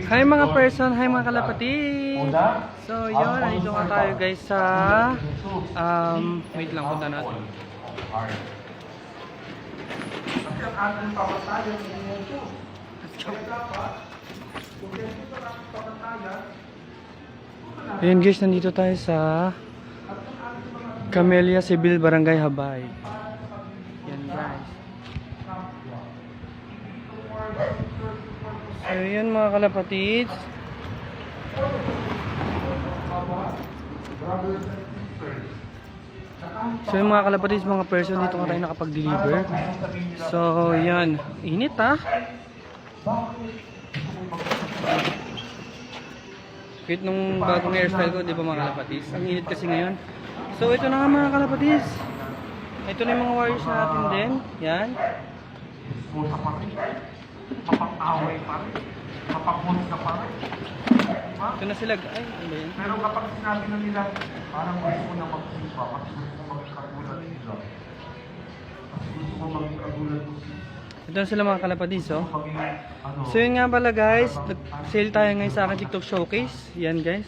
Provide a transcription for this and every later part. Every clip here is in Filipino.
Hi mga person, hi mga kalapati. So yun, nandito nga tayo guys sa wait lang, punta natin. Ayan guys, nandito tayo sa Camellia Civil Barangay Habay. Yan guys. So yun mga kalapatid. So yung mga kalapatid, mga person dito nga tayo nakapag-deliver. So yan, init Kahit nung bagong hairstyle ko, di ba mga kalapatid? Ang init kasi ngayon. So ito na nga mga kalapatid. Ito na yung mga wires natin din. Yan. Mapang-away pa rin, mapang-hons na pa rin. Ito na sila, ay, ano ba yan? Pero kapag sinabi na nila, parang gusto na magsipa, kasi gusto mo maging kagulat nila. Kasi gusto mo maging kagulat mo. Ito na sila mga kalapadis, oh. So yun nga pala guys, nag-sale tayo ngayon sa akin TikTok Showcase. Yan guys,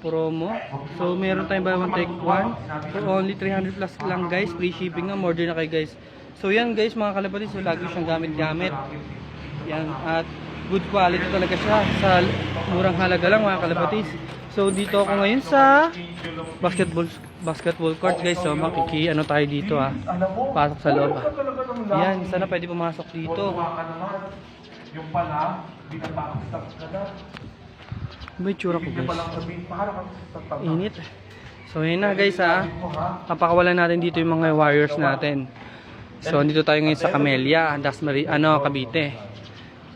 promo. So meron tayong buy one take one for only 300 plus lang guys, free shipping na, order na kayo guys. So yan guys mga kalapadis, so lagi siyang gamit-gamit. Yan, at good quality talaga siya sa murang halaga lang mga kalabatis. So dito ako ngayon sa basketball court guys. So ano tayo dito pasok sa loob Yan, sana pwede pumasok dito. Yung pala, binabaksak ka na. May tsura ko guys. Init. So yun na guys papakawalan natin dito yung mga wires natin. So dito tayo ngayon sa Camellia, Cavite.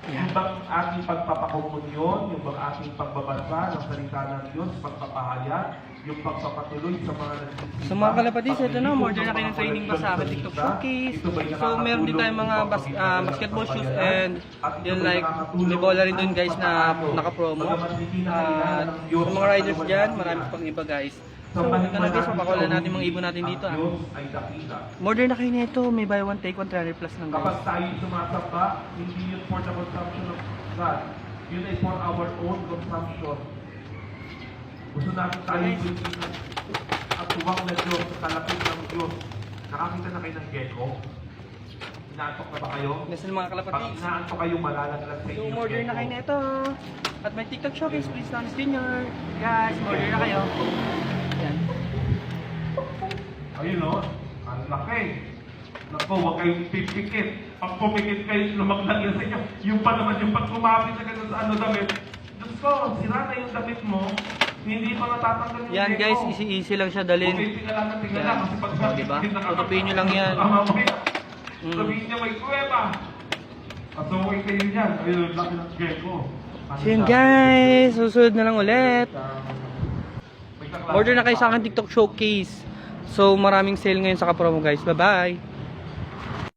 Yung bang aking pagpapakomunyon, yung bang aking pagbabasa ng salita ng Diyos, pagpapahayag, yung pagpapatuloy sa mga nagsisipag. So mga kalapatis, ito na, order na kayo ng training ba sa akin TikTok Showcase. So meron din tayong mga basketball shoes and yun like, may bola rin dun guys na naka-promo. Sa mga riders dyan, marami pang iba guys. So ito na guys, papakawalan natin mga ibon natin dito Order na kayo nito, may buy one take one 300 plus lang guys. Kapag tayo sumasamba, hindi yun for the consumption of God. Yun ay for our own consumption. Gusto natin tayo ang tuwang na Diyos, kalapit ng Diyos. Nakakita na kayo ng gecko? Inaantok na ba kayo? Nasa mga kalapati. Pag inaantok kayo, malalaglag sa inyo. So order na kayo nito. At may TikTok Showcase, please Thomas Jr. Guys, order na kayo. Yan. Ayun o, ang laki. Naku, huwag kayong pipikit. Pag pumikit kayo, lumaglag yan sa inyo. Yung pa naman, yung pag kumapit na ganun sa damit. Diyos ko, sira na yung damit mo. Hindi pa natatanggal yung Yan guys, easy lang siya dalhin. Okay, tingnan lang kasi pag diba? Tutupin nyo lang yan. Sabihin niya may kuweba. Pasukin kayo yan. Ayun, laki ng gecko. So yun guys, susunod na lang ulit. Order na kayo sa akin TikTok Showcase. So maraming sale ngayon sa kapromo guys. Bye bye.